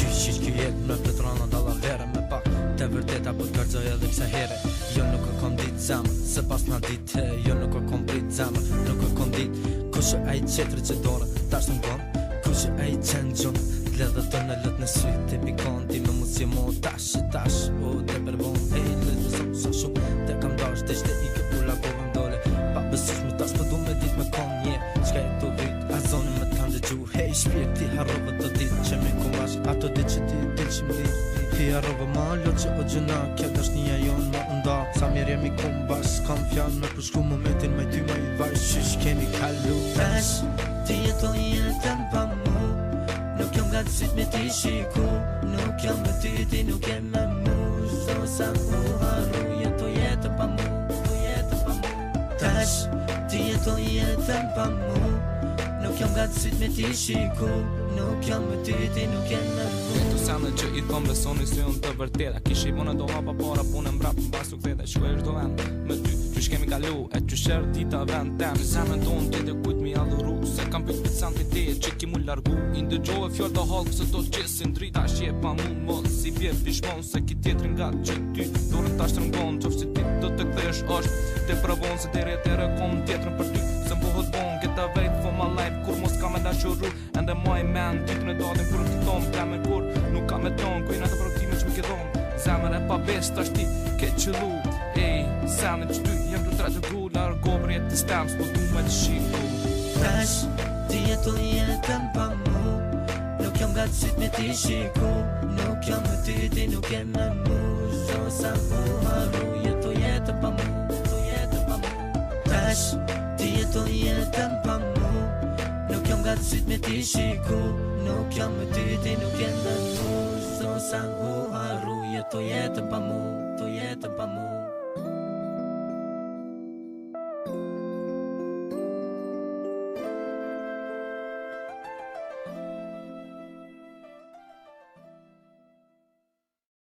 Qysh kjo jetë me petrona dalla vere me pak të vërteta po t'garxoj edhe kësa here. Jo nuk e kom dit zemër, se pas na dit jo nuk e kom prit zemër, nuk e kom dit. Kushe ai qetri që dore, tash në gonë, kushe ai qenë gjunë, t'ledhe të në lët në sy, ti pikon, ti me mos je mo tash, o te përbon, lëtë sa sa shumë, te kam dash, te shte ike pula kove m'dole, pa besush me tash pëdu me dit me kon nje, qka e të vit, a zoni me t'kan dëgju, hej shpirë ti harrove të dit që me kom bash, ato dit që ti dit që më dit. Ti harrove ma lo që o gjëna, kja dashnia jonë më nda, sa mirë jemi kom bash, kam fjallë me përshku momentin me ty me i vash, qysh kemi kalu. Tash, ti jetoj jetën pa mu, nuk jam gatësit me ti shiku, nuk jam me ty, ti nuk jem me mu, so sa mu haru, jetoj jetën pa mu, Tash, ti jetoj jetën pa mu, nuk jam gatësit me ti shiku, nuk jam me ty, ti nuk jem me mu. Këtu sene që i kom besoni si unë të vërteta, kish i vone do hapa para punë mbrap në basu këtheta, shkoj është do vend me ty, qysh kemi kalu, e qysh erë dita vend tem. Zemën tonë ti dhe kujt mi adhuru, se kam pyt për santitet që ki mu largu. I ndëgjove fjall të halkë se do qesin drita, shje pa mu mos si bje pishmon, se ki tjetrin nga që ty dorën ta shtrëngon, qofë si ti do të kthesh është te pravon se deri e kom tjetrën për ty, se mbohët bon get away from my life, kur mos ka me dashuru, ende moj men ditën e datin kur të tom plemen kur nuk ka me ton, ku i në të proktime që më ke dhonë, zemër e pa best është ti ke qëllu, ej, senit që ty jem të tretë gu, largo për jetë të stem, s'po du me të shiku. Tash, ti jetoj jetën pa mu, nuk jam gatësit me ti shiku, nuk jam me ty, ti nuk jem me mu, so sa mu haru, jetoj jetën pa mu, Tash, ti jetoj jetën pa mu, nuk jam gatësit me ti shiku, nuk jam me ty, ti nuk jem me mu, so sa mu haru, jetoj jetën pa mu,